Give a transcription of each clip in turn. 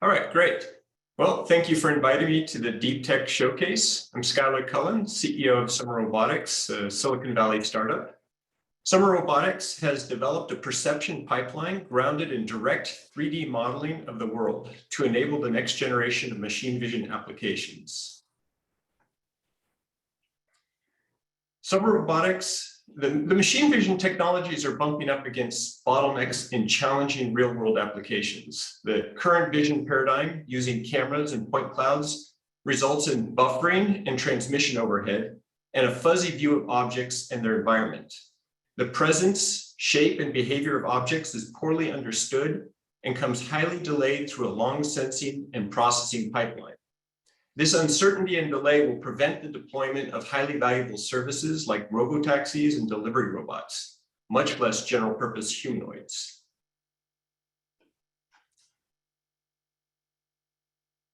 All right, great. Well, thank you for inviting me to the Deep Tech Showcase. I'm Skylar Cullen, CEO of Summer Robotics, a Silicon Valley startup. Summer Robotics has developed a perception pipeline grounded in direct 3D modeling of the world to enable the next generation of machine vision applications. Summer Robotics, the machine vision technologies are bumping up against bottlenecks in challenging real-world applications. The current vision paradigm using cameras and point clouds results in buffering and transmission overhead and a fuzzy view of objects and their environment. The presence, shape, and behavior of objects is poorly understood and comes highly delayed through a long sensing and processing pipeline. This uncertainty and delay will prevent the deployment of highly valuable services like robotaxis and delivery robots, much less general purpose humanoids.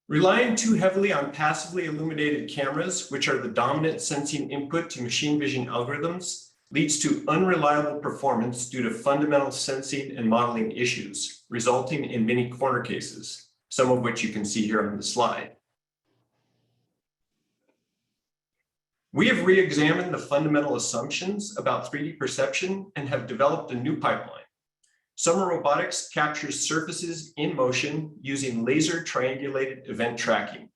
Relying too heavily on passively illuminated cameras, which are the dominant sensing input to machine vision algorithms, leads to unreliable performance due to fundamental sensing and modeling issues, resulting in many corner cases, some of which you can see here on the slide. We have re-examined the fundamental assumptions about 3D perception and have developed a new pipeline. Summer Robotics captures surfaces in motion using laser triangulated event tracking.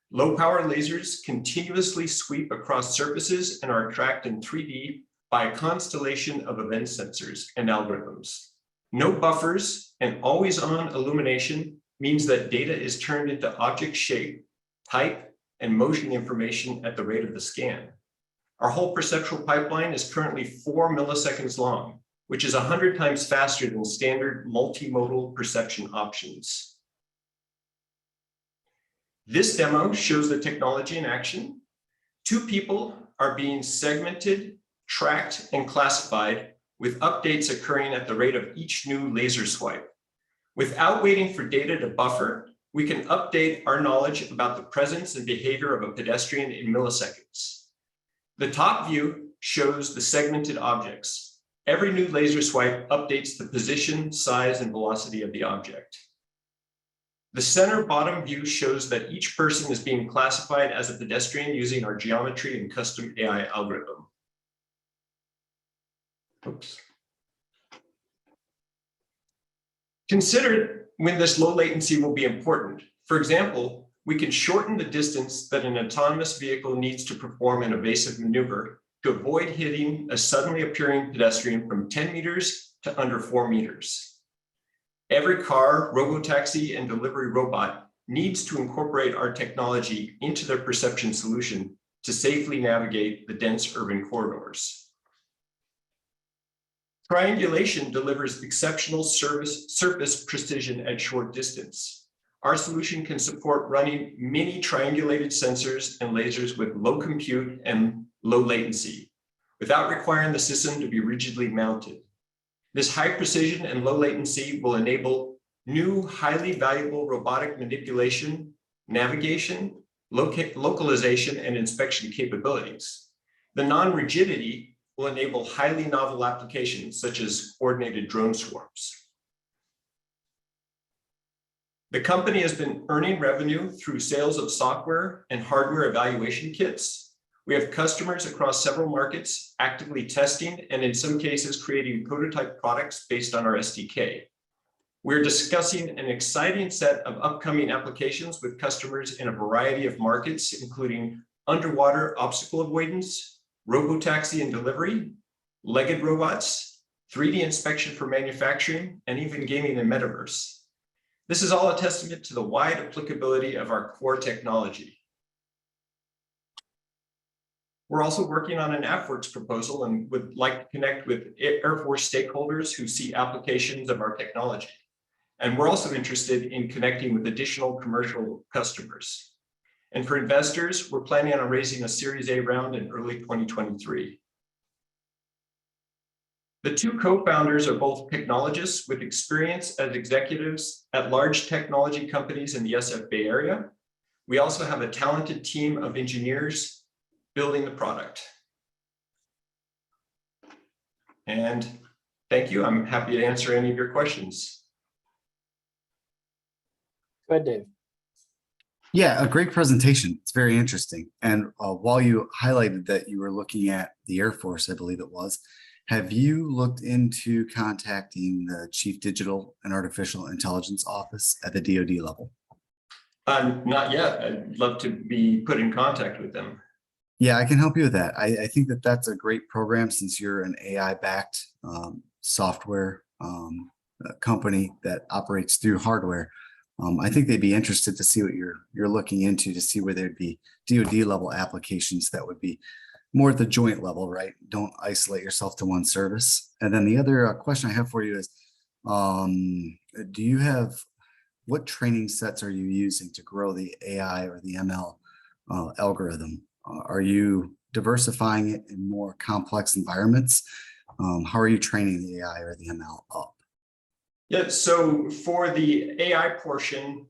Low-power lasers continuously sweep across surfaces and are tracked in 3D by a constellation of event sensors and algorithms. No buffers and always-on illumination means that data is turned into object shape, type, and motion information at the rate of the scan. Our whole perceptual pipeline is currently 4 milliseconds long, which is 100 times faster than standard multimodal perception options. This demo shows the technology in action. 2 people are being segmented, tracked, and classified with updates occurring at the rate of each new laser swipe. Without waiting for data to buffer, we can update our knowledge about the presence and behavior of a pedestrian in milliseconds. The top view shows the segmented objects. Every new laser swipe updates the position, size, and velocity of the object. The center bottom view shows that each person is being classified as a pedestrian using our geometry and custom AI algorithm. Oops. Consider when this low latency will be important. For example, we can shorten the distance that an autonomous vehicle needs to perform an evasive maneuver to avoid hitting a suddenly appearing pedestrian from 10 meters to under 4 meters. Every car, robotaxi, and delivery robot needs to incorporate our technology into their perception solution to safely navigate the dense urban corridors. Triangulation delivers exceptional surface precision at short distance. Our solution can support running many triangulated sensors and lasers with low compute and low latency, without requiring the system to be rigidly mounted. This high precision and low latency will enable new, highly valuable robotic manipulation, navigation, localization, and inspection capabilities. The non-rigidity will enable highly novel applications such as coordinated drone swarms. The company has been earning revenue through sales of software and hardware evaluation kits. We have customers across several markets actively testing and in some cases creating prototype products based on our SDK. We're discussing an exciting set of upcoming applications with customers in a variety of markets, including underwater obstacle avoidance, robotaxi and delivery, legged robots, 3D inspection for manufacturing, and even gaming and metaverse. This is all a testament to the wide applicability of our core technology. We're also working on an AFWERX proposal and would like to connect with Air Force stakeholders who see applications of our technology. And we're also interested in connecting with additional commercial customers. And for investors, we're planning on raising a Series A round in early 2023. The 2 co-founders are both technologists with experience as executives at large technology companies in the SF Bay Area. We also have a talented team of engineers building the product. And thank you. I'm happy to answer any of your questions. Go ahead, Dave. Yeah, a great presentation. It's very interesting. And while you highlighted that you were looking at the Air Force, I believe it was, have you looked into contacting the Chief Digital and Artificial Intelligence Office at the DoD level? Not yet. I'd love to be put in contact with them. Yeah, I can help you with that. I think that that's a great program since you're an AI-backed software company that operates through hardware. I think they'd be interested to see what you're looking into, to see where there'd be DoD level applications that would be more at the joint level, right? Don't isolate yourself to one service. And then the other question I have for you is, do you have, what training sets are you using to grow the AI or the ML algorithm? Are you diversifying it in more complex environments? How are you training the AI or the ML up? Yeah, so for the AI portion,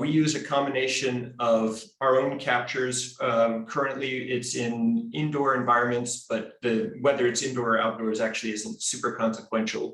we use a combination of our own captures. Currently, it's in indoor environments, but whether it's indoor or outdoors actually isn't super consequential.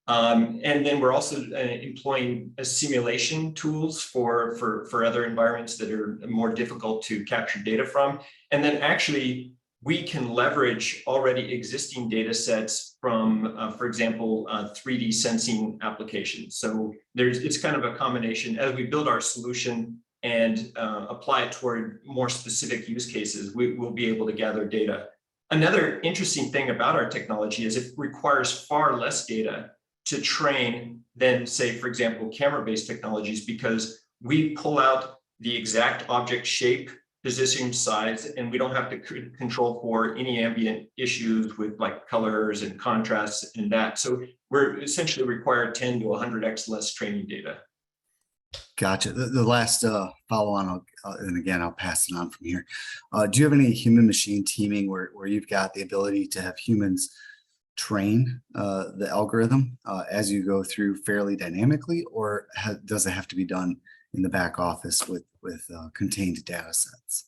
And then we're also employing simulation tools for other environments that are more difficult to capture data from. And then actually, we can leverage already existing data sets from, for example, 3D sensing applications. So it's kind of a combination. As we build our solution and apply it toward more specific use cases, we'll be able to gather data. Another interesting thing about our technology is it requires far less data to train than, say, for example, camera-based technologies, because we pull out the exact object shape, position, size, and we don't have to control for any ambient issues with like colors and contrasts and that. So we're essentially required 10 to 100x less training data. Gotcha. The last follow on, and again, I'll pass it on from here. Do you have any human machine teaming where you've got the ability to have humans train the algorithm as you go through fairly dynamically, or does it have to be done in the back office with contained data sets?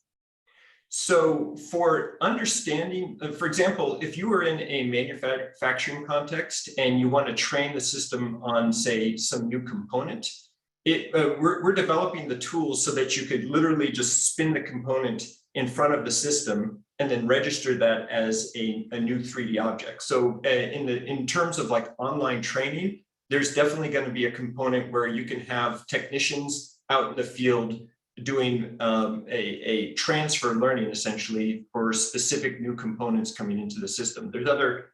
So for understanding, for example, if you were in a manufacturing context and you want to train the system on, say, some new component, we're developing the tools so that you could literally just spin the component in front of the system and then register that as a new 3D object. So in terms of like online training, there's definitely going to be a component where you can have technicians out in the field doing a transfer learning essentially for specific new components coming into the system. There's other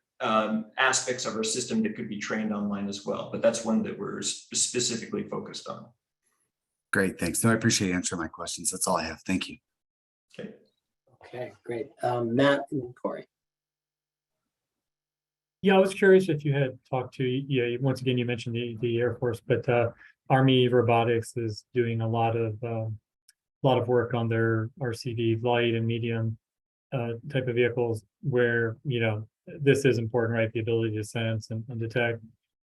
aspects of our system that could be trained online as well, but that's one that we're specifically focused on. Great, thanks. No, I appreciate you answering my questions. That's all I have. Thank you. Okay. Okay, great. Matt and Corey. Yeah, I was curious if you had talked to, yeah, once again, you mentioned the Air Force, but Army Robotics is doing a lot of work on their RCV light and medium type of vehicles where, you know, this is important, right? The ability to sense and detect.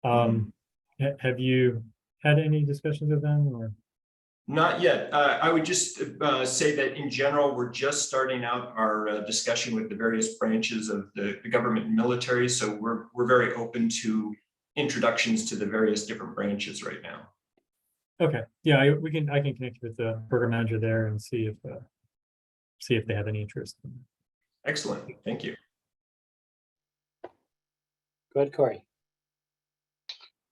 Have you had any discussions with them or? Not yet. I would just say that in general, we're just starting out our discussion with the various branches of the government and military. So we're very open to introductions to the various different branches right now. Okay. Yeah, I can connect with the program manager there and see if they have any interest. Excellent. Thank you. Go ahead, Corey.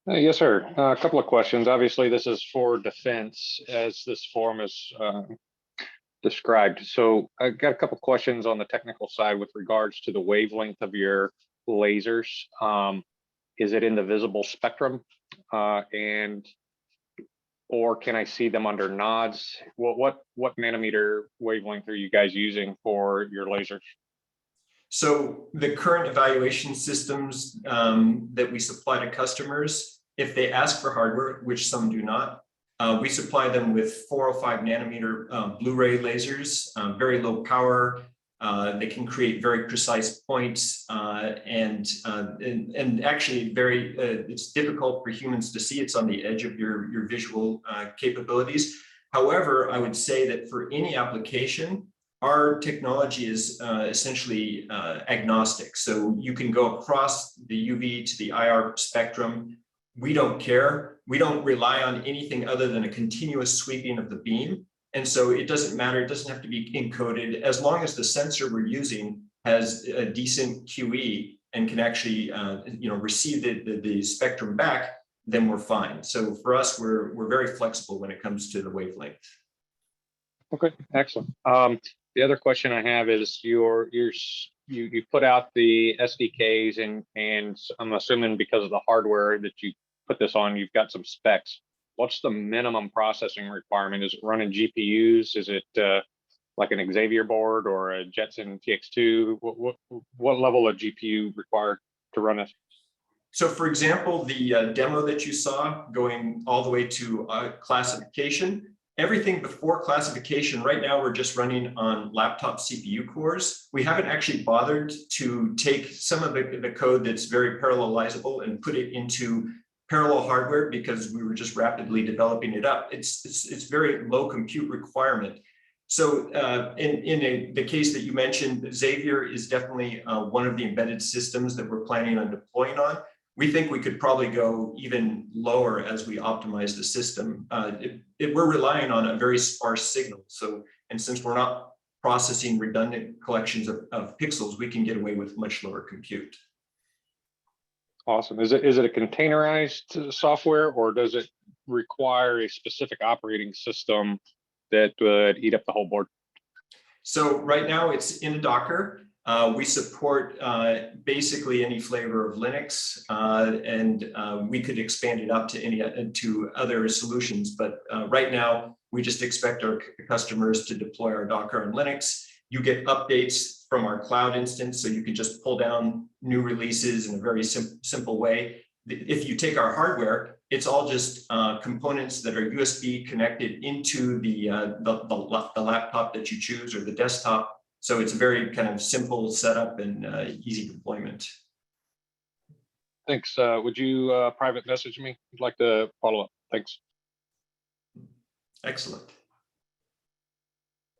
Yes, sir. A couple of questions. Obviously, this is for defense as this form is described. So I got a couple of questions on the technical side with regards to the wavelength of your lasers. Is it in the visible spectrum? Or can I see them under nods? What nanometer wavelength are you guys using for your lasers? So the current evaluation systems that we supply to customers, if they ask for hardware, which some do not, we supply them with 405 nanometer Blu-ray lasers, very low power. They can create very precise points and actually it's difficult for humans to see. It's on the edge of your visual capabilities. However, I would say that for any application, our technology is essentially agnostic. So you can go across the UV to the IR spectrum. we don't care. We don't rely on anything other than a continuous sweeping of the beam. And so it doesn't matter. It doesn't have to be encoded as long as the sensor we're using has a decent QE and can actually receive the spectrum back, then we're fine. So for us, we're very flexible when it comes to the wavelength. Okay, excellent. The other question I have is you put out the SDKs and I'm assuming because of the hardware that you put this on, you've got some specs. What's the minimum processing requirement? Is it running GPUs? Is it like an Xavier board or a Jetson TX2? What level of GPU required to run it? So for example, the demo that you saw going all the way to classification, everything before classification, right now we're just running on laptop CPU cores. We haven't actually bothered to take some of the code that's very parallelizable and put it into parallel hardware because we were just rapidly developing it up. It's very low compute requirement. So in the case that you mentioned, Xavier is definitely one of the embedded systems that we're planning on deploying on. We think we could probably go even lower as we optimize the system. We're relying on a very sparse signal. So, and since we're not processing redundant collections of pixels, we can get away with much lower compute. Awesome. Is it a containerized software, or does it require a specific operating system that would eat up the whole board? So right now it's in a Docker. We support basically any flavor of Linux, and we could expand it up to other solutions. But right now, we just expect our customers to deploy our Docker on Linux. You get updates from our cloud instance, so you can just pull down new releases in a very simple way. If you take our hardware, it's all just components that are USB connected into the laptop that you choose or the desktop. So it's a very kind of simple setup and easy deployment. Thanks. Would you private message me? I'd like to follow up. Thanks. Excellent.